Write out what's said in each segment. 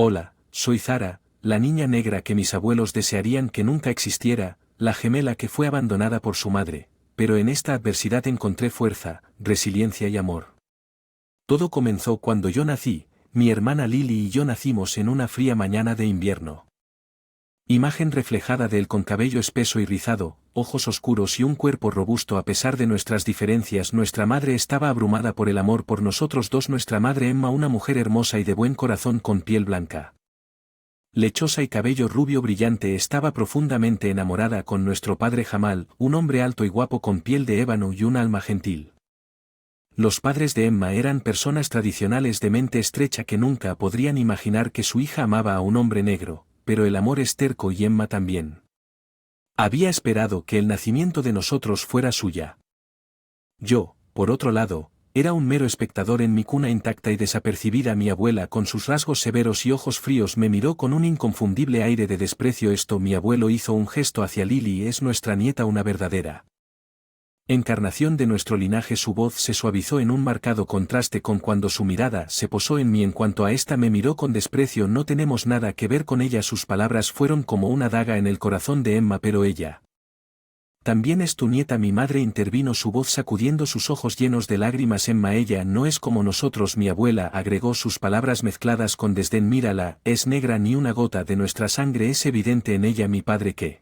Hola, soy Zara, la niña negra que mis abuelos desearían que nunca existiera, la gemela que fue abandonada por su madre, pero en esta adversidad encontré fuerza, resiliencia y amor. Todo comenzó cuando yo nací, mi hermana Lily y yo nacimos en una fría mañana de invierno. Imagen reflejada de él con cabello espeso y rizado, ojos oscuros y un cuerpo robusto a pesar de nuestras diferencias. Nuestra madre estaba abrumada por el amor por nosotros dos. Nuestra madre Emma, una mujer hermosa y de buen corazón con piel blanca, lechosa y cabello rubio brillante, estaba profundamente enamorada con nuestro padre Jamal, un hombre alto y guapo con piel de ébano y un alma gentil. Los padres de Emma eran personas tradicionales de mente estrecha que nunca podrían imaginar que su hija amaba a un hombre negro, pero el amor es terco y Emma también había esperado que el nacimiento de nosotros fuera suya. Yo, por otro lado, era un mero espectador en mi cuna intacta y desapercibida. Mi abuela, con sus rasgos severos y ojos fríos, me miró con un inconfundible aire de desprecio. Mi abuelo hizo un gesto hacia Lily. Es nuestra nieta, una verdadera encarnación de nuestro linaje. Su voz se suavizó en un marcado contraste con cuando su mirada se posó en mí. En cuanto a esta, me miró con desprecio. No tenemos nada que ver con ella. Sus palabras fueron como una daga en el corazón de Emma. Pero ella también es tu nieta. Mi madre intervino, su voz sacudiendo sus ojos llenos de lágrimas. Emma, ella no es como nosotros. Mi abuela agregó, sus palabras mezcladas con desdén. Mírala, es negra, ni una gota de nuestra sangre es evidente en ella. Mi padre, que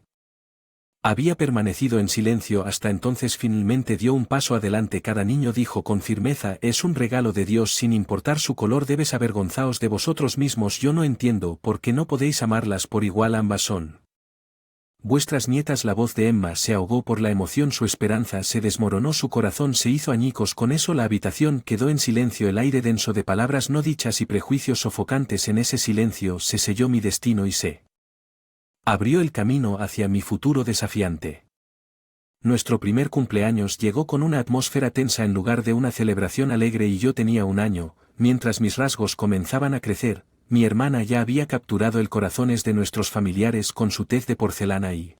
había permanecido en silencio hasta entonces, finalmente dio un paso adelante. Cada niño, dijo con firmeza, es un regalo de Dios sin importar su color. Debes avergonzaos de vosotros mismos. Yo no entiendo por qué no podéis amarlas por igual. Ambas son vuestras nietas. La voz de Emma se ahogó por la emoción. Su esperanza se desmoronó, su corazón se hizo añicos. Con eso la habitación quedó en silencio, el aire denso de palabras no dichas y prejuicios sofocantes. En ese silencio se selló mi destino y se abrió el camino hacia mi futuro desafiante. Nuestro primer cumpleaños llegó con una atmósfera tensa en lugar de una celebración alegre, y yo tenía 1 año. Mientras mis rasgos comenzaban a crecer, mi hermana ya había capturado el corazones de nuestros familiares con su tez de porcelana y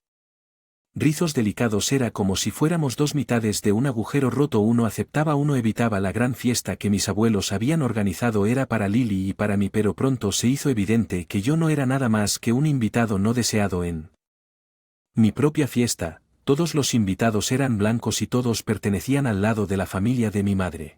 rizos delicados. Era como si fuéramos dos mitades de un agujero roto. Uno aceptaba, uno evitaba. La gran fiesta que mis abuelos habían organizado era para Lily y para mí, pero pronto se hizo evidente que yo no era nada más que un invitado no deseado en mi propia fiesta. Todos los invitados eran blancos y todos pertenecían al lado de la familia de mi madre.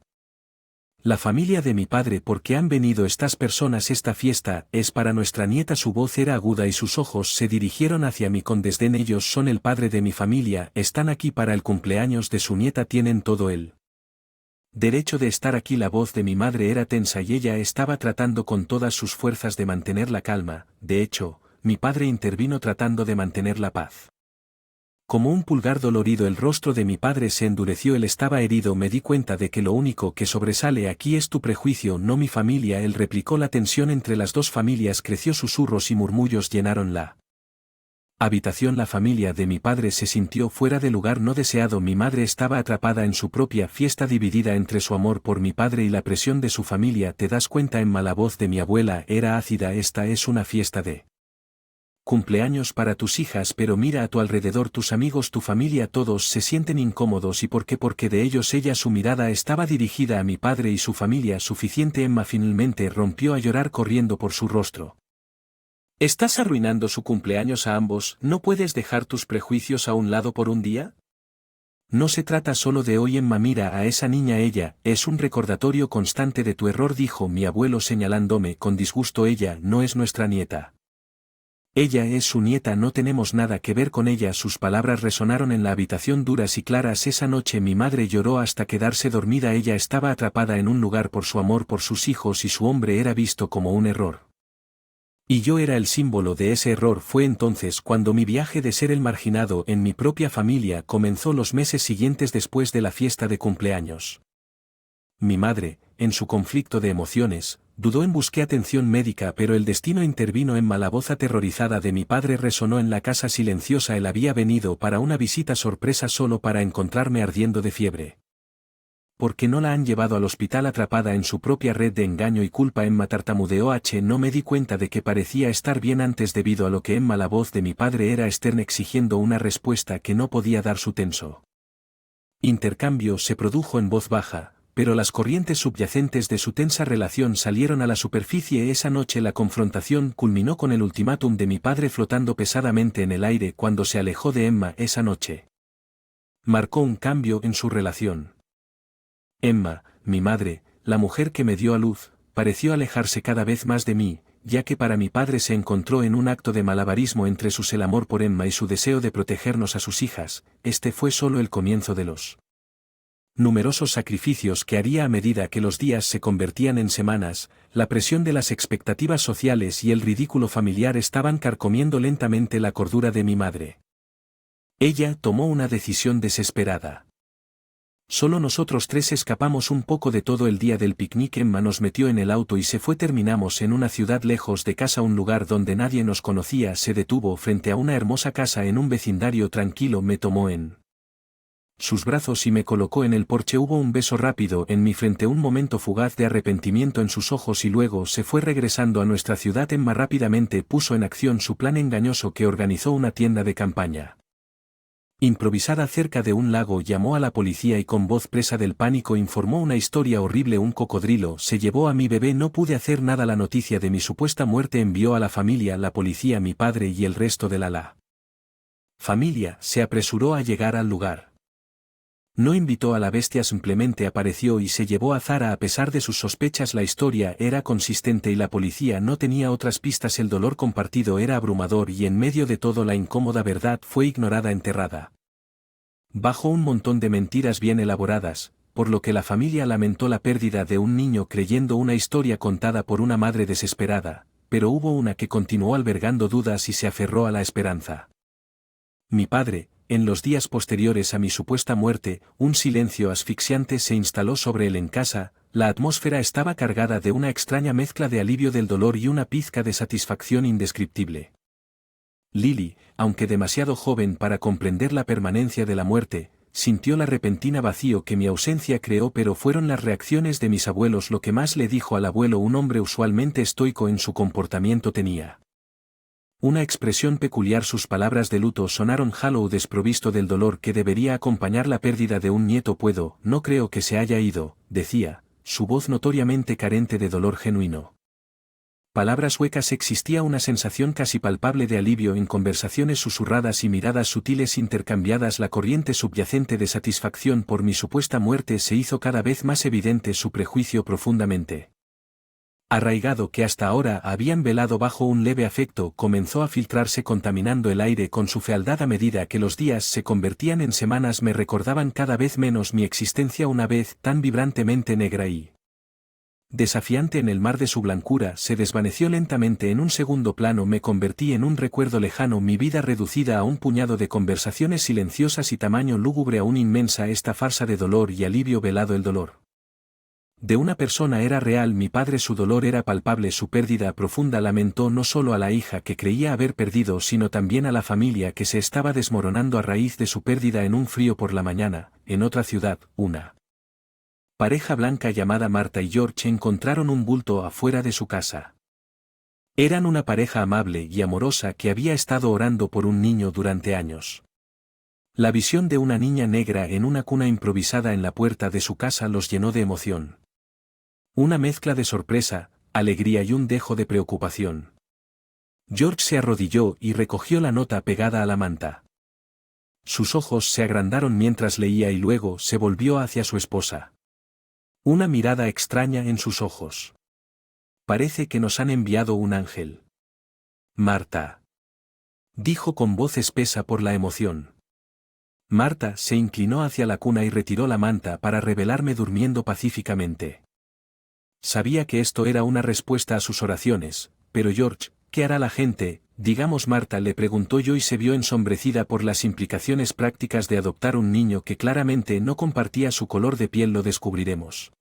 La familia de mi padre. ¿Por qué han venido estas personas? Esta fiesta es para nuestra nieta. Su voz era aguda y sus ojos se dirigieron hacia mí con desdén. Ellos son el padre de mi familia, están aquí para el cumpleaños de su nieta, tienen todo el derecho de estar aquí. La voz de mi madre era tensa y ella estaba tratando con todas sus fuerzas de mantener la calma. De hecho, mi padre intervino tratando de mantener la paz. Como un pulgar dolorido, el rostro de mi padre se endureció. Él estaba herido. Me di cuenta de que lo único que sobresale aquí es tu prejuicio, no mi familia. Él replicó. La tensión entre las dos familias creció. Susurros y murmullos llenaron la habitación. La familia de mi padre se sintió fuera de lugar, no deseado. Mi madre estaba atrapada en su propia fiesta, dividida entre su amor por mi padre y la presión de su familia. ¿Te das cuenta, Emma? La voz de mi abuela era ácida. Esta es una fiesta de cumpleaños para tus hijas, pero mira a tu alrededor, tus amigos, tu familia, todos se sienten incómodos. ¿Y por qué? Porque de ellos ella. Su mirada estaba dirigida a mi padre y su familia. Suficiente. Emma finalmente rompió a llorar, corriendo por su rostro. ¿Estás arruinando su cumpleaños a ambos? ¿No puedes dejar tus prejuicios a un lado por un día? No se trata solo de hoy. Emma, mira a esa niña, ella es un recordatorio constante de tu error, dijo mi abuelo señalándome con disgusto. Ella no es nuestra nieta. Ella es su nieta, no tenemos nada que ver con ella. Sus palabras resonaron en la habitación duras y claras. Esa noche mi madre lloró hasta quedarse dormida. Ella estaba atrapada en un lugar por su amor por sus hijos y su hombre era visto como un error. Y yo era el símbolo de ese error. Fue entonces cuando mi viaje de ser el marginado en mi propia familia comenzó. Los meses siguientes después de la fiesta de cumpleaños, mi madre, en su conflicto de emociones, dudó en buscar atención médica, pero el destino intervino. Emma, la voz aterrorizada de mi padre resonó en la casa silenciosa. Él había venido para una visita sorpresa solo para encontrarme ardiendo de fiebre. ¿Por qué no la han llevado al hospital? Atrapada en su propia red de engaño y culpa. Emma tartamudeó. No me di cuenta de que parecía estar bien antes debido a lo que Emma. La voz de mi padre era externa, exigiendo una respuesta que no podía dar. Su tenso intercambio se produjo en voz baja. pero las corrientes subyacentes de su tensa relación salieron a la superficie. Esa noche la confrontación culminó con el ultimátum de mi padre flotando pesadamente en el aire cuando se alejó de Emma esa noche. Marcó un cambio en su relación. Emma, mi madre, la mujer que me dio a luz, pareció alejarse cada vez más de mí, ya que para mi padre se encontró en un acto de malabarismo entre el amor por Emma y su deseo de protegernos a sus hijas. Este fue solo el comienzo de los numerosos sacrificios que haría a medida que los días se convertían en semanas. La presión de las expectativas sociales y el ridículo familiar estaban carcomiendo lentamente la cordura de mi madre. Ella tomó una decisión desesperada. Solo nosotros tres escapamos un poco de todo el día del picnic. Emma nos metió en el auto y se fue. Terminamos en una ciudad lejos de casa, un lugar donde nadie nos conocía. Se detuvo frente a una hermosa casa en un vecindario tranquilo. Me tomó en sus brazos y me colocó en el porche. Hubo un beso rápido en mi frente, un momento fugaz de arrepentimiento en sus ojos y luego se fue regresando a nuestra ciudad. Emma rápidamente puso en acción su plan engañoso que organizó una tienda de campaña improvisada cerca de un lago. Llamó a la policía y con voz presa del pánico informó una historia horrible. Un cocodrilo se llevó a mi bebé. No pude hacer nada. La noticia de mi supuesta muerte envió a la familia, la policía, mi padre y el resto de la familia se apresuró a llegar al lugar. No invitó a la bestia, simplemente apareció y se llevó a Zara. A pesar de sus sospechas, la historia era consistente y la policía no tenía otras pistas. El dolor compartido era abrumador y en medio de todo la incómoda verdad fue ignorada, enterrada bajo un montón de mentiras bien elaboradas, por lo que la familia lamentó la pérdida de un niño creyendo una historia contada por una madre desesperada, pero hubo una que continuó albergando dudas y se aferró a la esperanza. Mi padre. En los días posteriores a mi supuesta muerte, un silencio asfixiante se instaló sobre él en casa. La atmósfera estaba cargada de una extraña mezcla de alivio del dolor y una pizca de satisfacción indescriptible. Lily, aunque demasiado joven para comprender la permanencia de la muerte, sintió la repentina vacío que mi ausencia creó, pero fueron las reacciones de mis abuelos lo que más le dijo al abuelo. Un hombre usualmente estoico en su comportamiento tenía una expresión peculiar. Sus palabras de luto sonaron hollow, desprovisto del dolor que debería acompañar la pérdida de un nieto. No creo que se haya ido, decía, su voz notoriamente carente de dolor genuino. Palabras huecas. Existía una sensación casi palpable de alivio en conversaciones susurradas y miradas sutiles intercambiadas. La corriente subyacente de satisfacción por mi supuesta muerte se hizo cada vez más evidente. Su prejuicio profundamente arraigado, que hasta ahora habían velado bajo un leve afecto, comenzó a filtrarse contaminando el aire con su fealdad. A medida que los días se convertían en semanas me recordaban cada vez menos mi existencia. Una vez tan vibrantemente negra y desafiante en el mar de su blancura, se desvaneció lentamente en un segundo plano. Me convertí en un recuerdo lejano, mi vida reducida a un puñado de conversaciones silenciosas y tamaño lúgubre aún inmensa. Esta farsa de dolor y alivio velado. El dolor de una persona era real. Mi padre, su dolor era palpable. Su pérdida profunda lamentó no solo a la hija que creía haber perdido, sino también a la familia que se estaba desmoronando a raíz de su pérdida. En un frío por la mañana, en otra ciudad, una pareja blanca llamada Marta y George encontraron un bulto afuera de su casa. Eran una pareja amable y amorosa que había estado orando por un niño durante años. La visión de una niña negra en una cuna improvisada en la puerta de su casa los llenó de emoción. Una mezcla de sorpresa, alegría y un dejo de preocupación. George se arrodilló y recogió la nota pegada a la manta. Sus ojos se agrandaron mientras leía y luego se volvió hacia su esposa. Una mirada extraña en sus ojos. Parece que nos han enviado un ángel. Marta, dijo con voz espesa por la emoción. Marta se inclinó hacia la cuna y retiró la manta para revelarme durmiendo pacíficamente. Sabía que esto era una respuesta a sus oraciones, pero George, ¿qué hará la gente? Digamos, Marta, le preguntó yo y se vio ensombrecida por las implicaciones prácticas de adoptar un niño que claramente no compartía su color de piel. Lo descubriremos.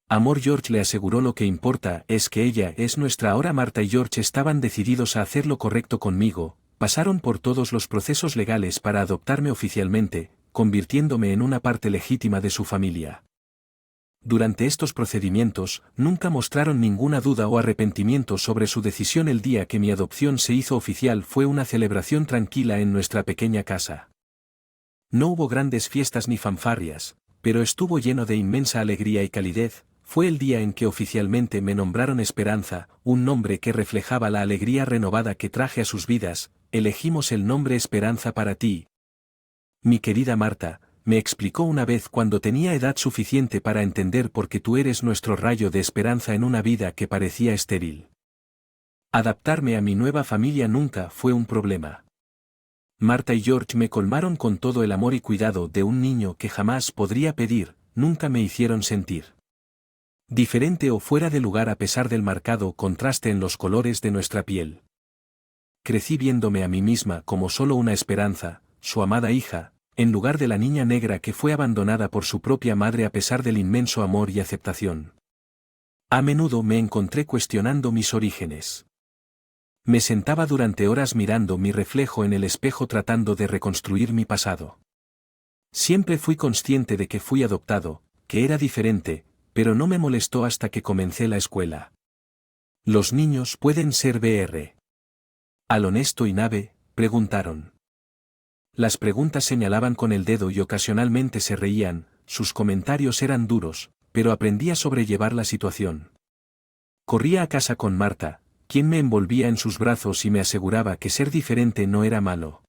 Amor, George le aseguró, lo que importa es que ella es nuestra ahora. Marta y George estaban decididos a hacer lo correcto conmigo, pasaron por todos los procesos legales para adoptarme oficialmente, convirtiéndome en una parte legítima de su familia. Durante estos procedimientos, nunca mostraron ninguna duda o arrepentimiento sobre su decisión. El día que mi adopción se hizo oficial fue una celebración tranquila en nuestra pequeña casa. No hubo grandes fiestas ni fanfarrias, pero estuvo lleno de inmensa alegría y calidez. Fue el día en que oficialmente me nombraron Esperanza, un nombre que reflejaba la alegría renovada que traje a sus vidas. Elegimos el nombre Esperanza para ti. Mi querida Marta, me explicó una vez cuando tenía edad suficiente para entender por qué tú eres nuestro rayo de esperanza en una vida que parecía estéril. Adaptarme a mi nueva familia nunca fue un problema. Marta y George me colmaron con todo el amor y cuidado de un niño que jamás podría pedir. Nunca me hicieron sentir diferente o fuera de lugar a pesar del marcado contraste en los colores de nuestra piel. Crecí viéndome a mí misma como solo una Esperanza, su amada hija, en lugar de la niña negra que fue abandonada por su propia madre a pesar del inmenso amor y aceptación. A menudo me encontré cuestionando mis orígenes. Me sentaba durante horas mirando mi reflejo en el espejo tratando de reconstruir mi pasado. Siempre fui consciente de que fui adoptado, que era diferente, pero no me molestó hasta que comencé la escuela. ¿Los niños pueden ser BR? ¿Al honesto y nave? Preguntaron. Las preguntas señalaban con el dedo y ocasionalmente se reían, sus comentarios eran duros, pero aprendí a sobrellevar la situación. Corría a casa con Marta, quien me envolvía en sus brazos y me aseguraba que ser diferente no era malo.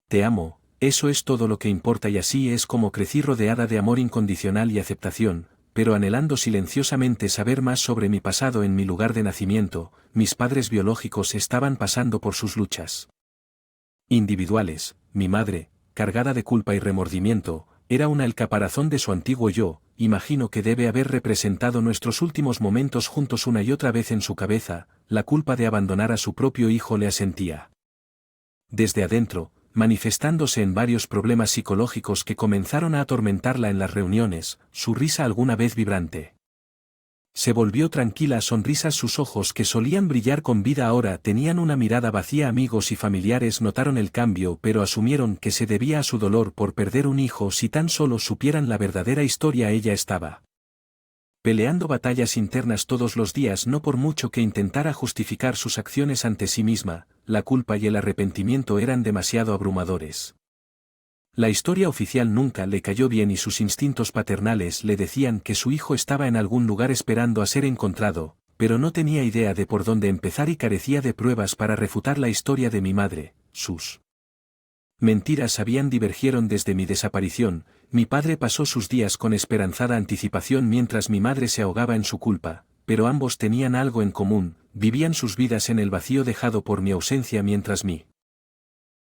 Te amo, eso es todo lo que importa y así es como crecí rodeada de amor incondicional y aceptación, pero anhelando silenciosamente saber más sobre mi pasado en mi lugar de nacimiento. Mis padres biológicos estaban pasando por sus luchas individuales. Mi madre, cargada de culpa y remordimiento, era el caparazón de su antiguo yo. Imagino que debe haber representado nuestros últimos momentos juntos una y otra vez en su cabeza. La culpa de abandonar a su propio hijo le asentía desde adentro, manifestándose en varios problemas psicológicos que comenzaron a atormentarla en las reuniones. Su risa alguna vez vibrante se volvió tranquila, sonrisas, sus ojos que solían brillar con vida ahora tenían una mirada vacía. Amigos y familiares notaron el cambio pero asumieron que se debía a su dolor por perder un hijo. Si tan solo supieran la verdadera historia. Ella estaba peleando batallas internas todos los días, no por mucho que intentara justificar sus acciones ante sí misma. La culpa y el arrepentimiento eran demasiado abrumadores. La historia oficial nunca le cayó bien y sus instintos paternales le decían que su hijo estaba en algún lugar esperando a ser encontrado, pero no tenía idea de por dónde empezar y carecía de pruebas para refutar la historia de mi madre. Sus mentiras divergieron desde mi desaparición. Mi padre pasó sus días con esperanzada anticipación mientras mi madre se ahogaba en su culpa, pero ambos tenían algo en común: vivían sus vidas en el vacío dejado por mi ausencia mientras mi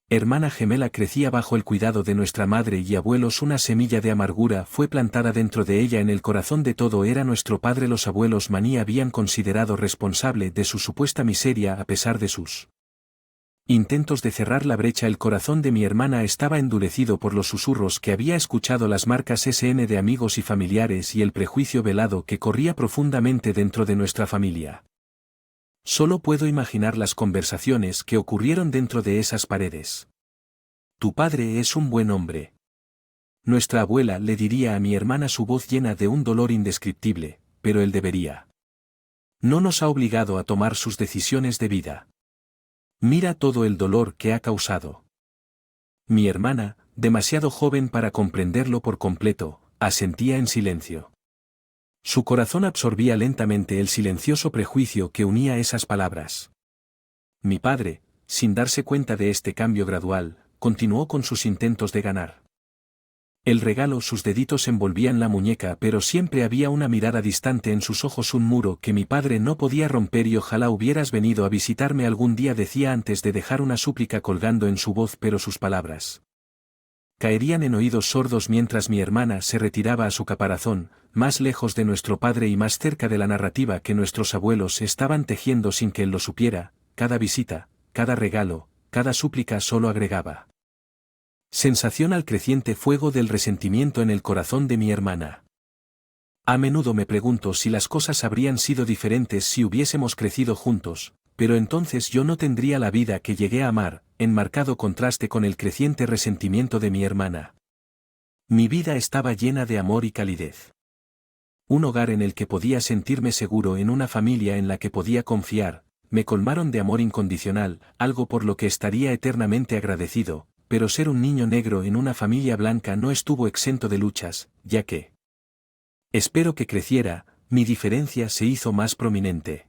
hermana gemela crecía bajo el cuidado de nuestra madre y abuelos. Una semilla de amargura fue plantada dentro de ella. En el corazón de todo era nuestro padre. Los abuelos Maní habían considerado responsable de su supuesta miseria a pesar de sus intentos de cerrar la brecha. El corazón de mi hermana estaba endurecido por los susurros que había escuchado, las marcas SN de amigos y familiares y el prejuicio velado que corría profundamente dentro de nuestra familia. Solo puedo imaginar las conversaciones que ocurrieron dentro de esas paredes. Tu padre es un buen hombre. Nuestra abuela le diría a mi hermana, su voz llena de un dolor indescriptible, pero él debería. No nos ha obligado a tomar sus decisiones de vida. Mira todo el dolor que ha causado. Mi hermana, demasiado joven para comprenderlo por completo, asentía en silencio. Su corazón absorbía lentamente el silencioso prejuicio que unía esas palabras. Mi padre, sin darse cuenta de este cambio gradual, continuó con sus intentos de ganar el regalo. Sus deditos envolvían la muñeca, pero siempre había una mirada distante en sus ojos, un muro que mi padre no podía romper. Y ojalá hubieras venido a visitarme algún día, decía antes de dejar una súplica colgando en su voz, pero sus palabras caerían en oídos sordos mientras mi hermana se retiraba a su caparazón, más lejos de nuestro padre y más cerca de la narrativa que nuestros abuelos estaban tejiendo sin que él lo supiera. Cada visita, cada regalo, cada súplica solo agregaba sensación al creciente fuego del resentimiento en el corazón de mi hermana. A menudo me pregunto si las cosas habrían sido diferentes si hubiésemos crecido juntos, pero entonces yo no tendría la vida que llegué a amar, en marcado contraste con el creciente resentimiento de mi hermana. Mi vida estaba llena de amor y calidez. Un hogar en el que podía sentirme seguro, en una familia en la que podía confiar. Me colmaron de amor incondicional, algo por lo que estaría eternamente agradecido, pero ser un niño negro en una familia blanca no estuvo exento de luchas, ya que espero que creciera, mi diferencia se hizo más prominente.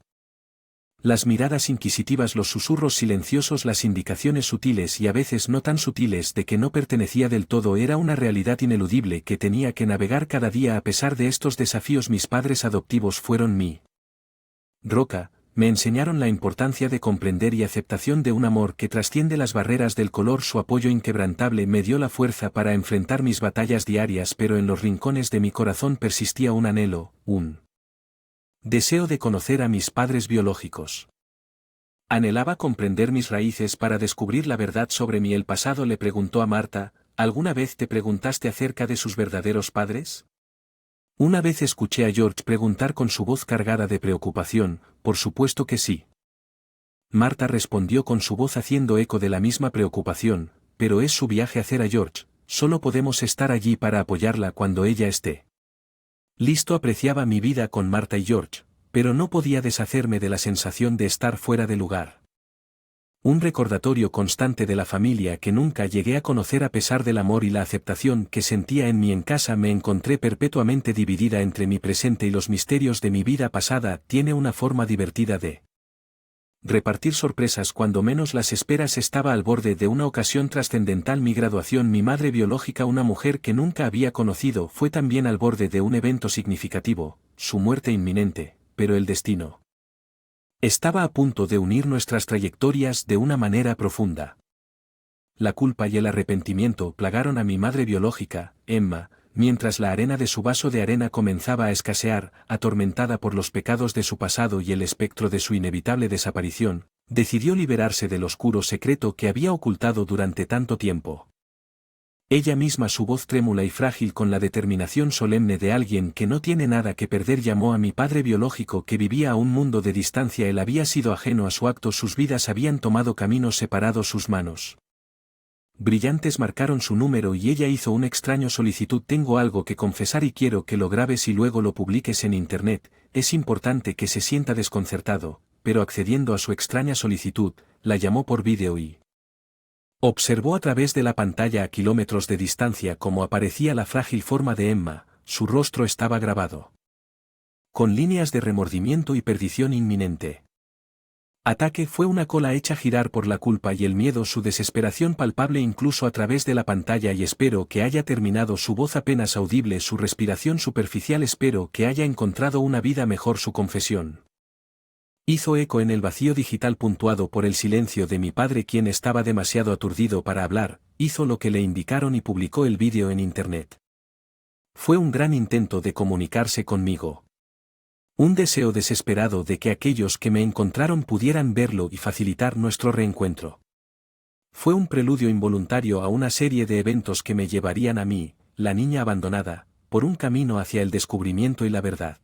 Las miradas inquisitivas, los susurros silenciosos, las indicaciones sutiles y a veces no tan sutiles de que no pertenecía del todo era una realidad ineludible que tenía que navegar cada día. A pesar de estos desafíos, mis padres adoptivos fueron mi roca, me enseñaron la importancia de comprender y aceptación de un amor que trasciende las barreras del color. Su apoyo inquebrantable me dio la fuerza para enfrentar mis batallas diarias, pero en los rincones de mi corazón persistía un anhelo, un deseo de conocer a mis padres biológicos. Anhelaba comprender mis raíces para descubrir la verdad sobre mí. El pasado le preguntó a Marta, ¿alguna vez te preguntaste acerca de sus verdaderos padres? Una vez escuché a George preguntar con su voz cargada de preocupación, por supuesto que sí. Marta respondió con su voz haciendo eco de la misma preocupación, pero es su viaje hacer a George, solo podemos estar allí para apoyarla cuando ella esté listo. Apreciaba mi vida con Marta y George, pero no podía deshacerme de la sensación de estar fuera de lugar. Un recordatorio constante de la familia que nunca llegué a conocer. A pesar del amor y la aceptación que sentía en mí en casa, me encontré perpetuamente dividida entre mi presente y los misterios de mi vida pasada. Tiene una forma divertida de repartir sorpresas cuando menos las esperas. Estaba al borde de una ocasión trascendental. Mi graduación. Mi madre biológica, una mujer que nunca había conocido, fue también al borde de un evento significativo, su muerte inminente, pero el destino estaba a punto de unir nuestras trayectorias de una manera profunda. La culpa y el arrepentimiento plagaron a mi madre biológica, Emma, mientras la arena de su vaso de arena comenzaba a escasear. Atormentada por los pecados de su pasado y el espectro de su inevitable desaparición, decidió liberarse del oscuro secreto que había ocultado durante tanto tiempo. Ella misma, su voz trémula y frágil con la determinación solemne de alguien que no tiene nada que perder, llamó a mi padre biológico, que vivía a un mundo de distancia. Él había sido ajeno a su acto, sus vidas habían tomado caminos separados. Sus manos brillantes marcaron su número y ella hizo una extraña solicitud. Tengo algo que confesar y quiero que lo grabes y luego lo publiques en internet. Es importante que se sienta desconcertado, pero accediendo a su extraña solicitud, la llamó por vídeo y observó a través de la pantalla a kilómetros de distancia cómo aparecía la frágil forma de Emma. Su rostro estaba grabado con líneas de remordimiento y perdición inminente. Ataque fue una cola hecha girar por la culpa y el miedo, su desesperación palpable incluso a través de la pantalla. Y espero que haya terminado, su voz apenas audible, su respiración superficial. Espero que haya encontrado una vida mejor. Su confesión hizo eco en el vacío digital, puntuado por el silencio de mi padre, quien estaba demasiado aturdido para hablar. Hizo lo que le indicaron y publicó el vídeo en internet. Fue un gran intento de comunicarse conmigo. Un deseo desesperado de que aquellos que me encontraron pudieran verlo y facilitar nuestro reencuentro. Fue un preludio involuntario a una serie de eventos que me llevarían a mí, la niña abandonada, por un camino hacia el descubrimiento y la verdad.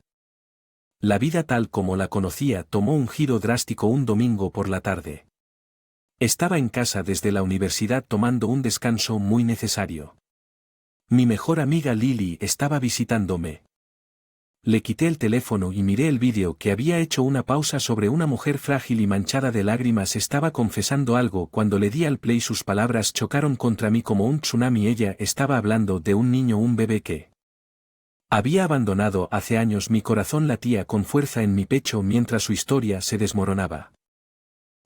La vida tal como la conocía tomó un giro drástico un domingo por la tarde. Estaba en casa desde la universidad tomando un descanso muy necesario. Mi mejor amiga Lily estaba visitándome. Le quité el teléfono y miré el vídeo que había hecho una pausa sobre una mujer frágil y manchada de lágrimas. Estaba confesando algo. Cuando le di al play, sus palabras chocaron contra mí como un tsunami. Ella estaba hablando de un niño, un bebé que había abandonado hace años. Mi corazón latía con fuerza en mi pecho mientras su historia se desmoronaba.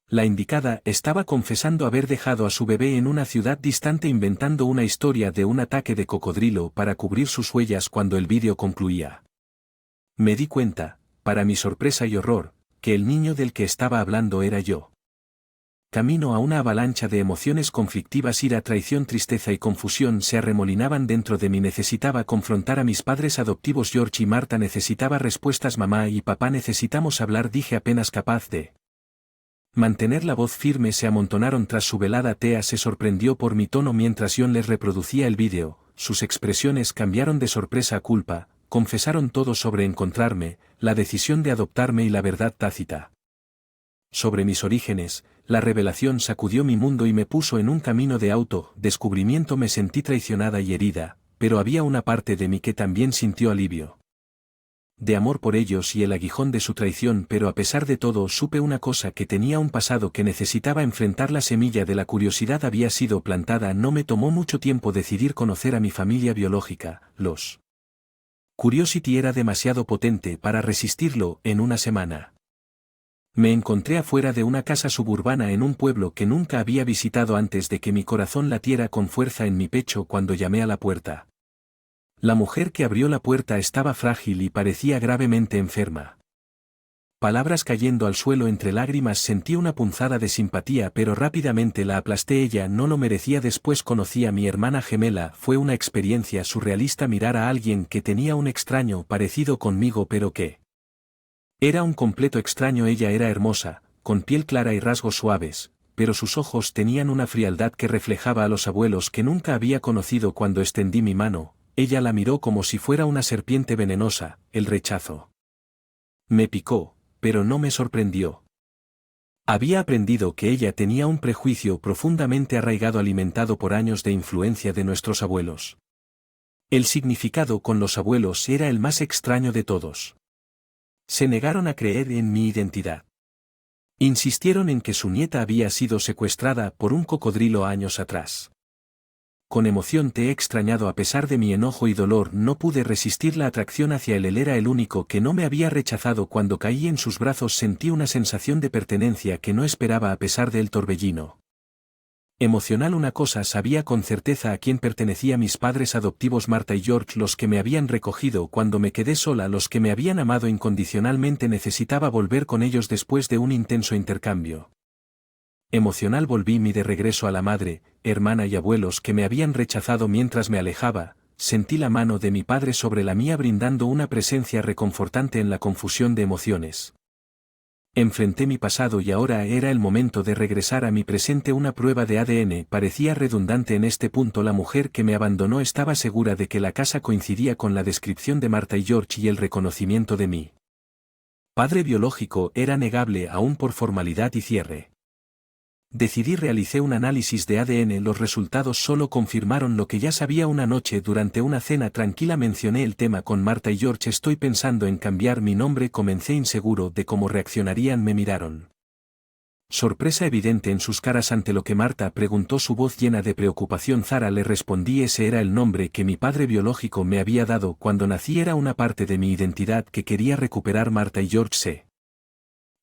La indicada estaba confesando haber dejado a su bebé en una ciudad distante, inventando una historia de un ataque de cocodrilo para cubrir sus huellas. Cuando el vídeo concluía, me di cuenta, para mi sorpresa y horror, que el niño del que estaba hablando era yo. Camino a una avalancha de emociones conflictivas. Ira, traición, tristeza y confusión se arremolinaban dentro de mí. Necesitaba confrontar a mis padres adoptivos. George y Marta necesitaba respuestas. Mamá y papá, necesitamos hablar, dije apenas capaz de mantener la voz firme. Se amontonaron tras su velada. Thea se sorprendió por mi tono mientras John les reproducía el vídeo. Sus expresiones cambiaron de sorpresa a culpa. Confesaron todo sobre encontrarme, la decisión de adoptarme y la verdad tácita sobre mis orígenes. La revelación sacudió mi mundo y me puso en un camino de descubrimiento. Me sentí traicionada y herida, pero había una parte de mí que también sintió alivio. de amor por ellos y el aguijón de su traición, pero a pesar de todo supe una cosa, que tenía un pasado que necesitaba enfrentar. La semilla de la curiosidad había sido plantada. No me tomó mucho tiempo decidir conocer a mi familia biológica. Los Curiosity era demasiado potente para resistirlo. En una semana me encontré afuera de una casa suburbana en un pueblo que nunca había visitado antes de que mi corazón latiera con fuerza en mi pecho cuando llamé a la puerta. La mujer que abrió la puerta estaba frágil y parecía gravemente enferma. Palabras cayendo al suelo entre lágrimas. Sentí una punzada de simpatía, pero rápidamente la aplasté. Ella no lo merecía. Después conocí a mi hermana gemela. Fue una experiencia surrealista mirar a alguien que tenía un extraño parecido conmigo, pero que era un completo extraño. Ella era hermosa, con piel clara y rasgos suaves, pero sus ojos tenían una frialdad que reflejaba a los abuelos que nunca había conocido. Cuando extendí mi mano, ella la miró como si fuera una serpiente venenosa. El rechazo me picó, pero no me sorprendió. Había aprendido que ella tenía un prejuicio profundamente arraigado, alimentado por años de influencia de nuestros abuelos. El significado con los abuelos era el más extraño de todos. Se negaron a creer en mi identidad. Insistieron en que su nieta había sido secuestrada por un cocodrilo años atrás. Con emoción te he extrañado. A pesar de mi enojo y dolor no pude resistir la atracción hacia él. Él era el único que no me había rechazado. Cuando caí en sus brazos sentí una sensación de pertenencia que no esperaba a pesar del torbellino emocional. Una cosa sabía con certeza: a quién pertenecía. Mis padres adoptivos, Marta y George, los que me habían recogido cuando me quedé sola, los que me habían amado incondicionalmente. Necesitaba volver con ellos después de un intenso intercambio emocional. Volví de regreso a la madre, hermana y abuelos que me habían rechazado. Mientras me alejaba, sentí la mano de mi padre sobre la mía, brindando una presencia reconfortante en la confusión de emociones. Enfrenté mi pasado y ahora era el momento de regresar a mi presente. Una prueba de ADN parecía redundante en este punto. La mujer que me abandonó estaba segura de que la casa coincidía con la descripción de Marta y George, y el reconocimiento de mi padre biológico era negable aún por formalidad y cierre. Decidí. Realicé un análisis de ADN. Los resultados solo confirmaron lo que ya sabía. Una noche durante una cena tranquila mencioné el tema con Marta y George. Estoy pensando en cambiar mi nombre. Comencé, inseguro de cómo reaccionarían. Me miraron. Sorpresa evidente en sus caras ante lo que Marta preguntó, su voz llena de preocupación. Zara, le respondí. Ese era el nombre que mi padre biológico me había dado cuando nací. Era una parte de mi identidad que quería recuperar. Marta y George se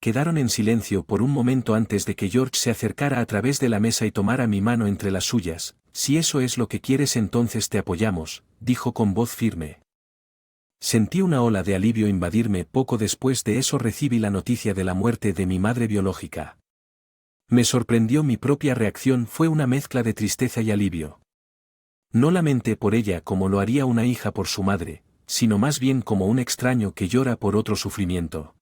quedaron en silencio por un momento antes de que George se acercara a través de la mesa y tomara mi mano entre las suyas. Si eso es lo que quieres, entonces te apoyamos, dijo con voz firme. Sentí una ola de alivio invadirme. Poco después de eso recibí la noticia de la muerte de mi madre biológica. Me sorprendió mi propia reacción. Fue una mezcla de tristeza y alivio. No lamenté por ella como lo haría una hija por su madre, sino más bien como un extraño que llora por otro sufrimiento.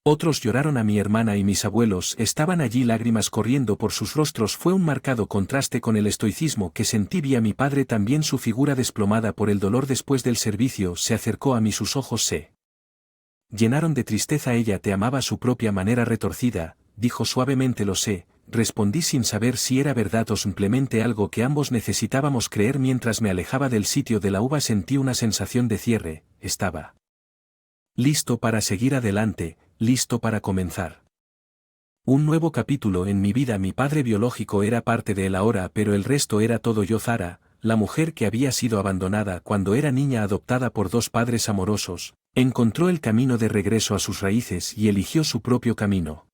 Otros lloraron. A mi hermana y mis abuelos estaban allí, lágrimas corriendo por sus rostros. Fue un marcado contraste con el estoicismo que sentí. Vi a mi padre también, su figura desplomada por el dolor. Después del servicio se acercó a mí, sus ojos se llenaron de tristeza. Ella te amaba a su propia manera retorcida, dijo suavemente. Lo sé, respondí sin saber si era verdad o simplemente algo que ambos necesitábamos creer. Mientras me alejaba del sitio de la uva sentí una sensación de cierre. Estaba listo para seguir adelante, listo para comenzar un nuevo capítulo en mi vida. Mi padre biológico era parte de él ahora, pero el resto era todo yo. Zara, la mujer que había sido abandonada cuando era niña, adoptada por dos padres amorosos, encontró el camino de regreso a sus raíces y eligió su propio camino.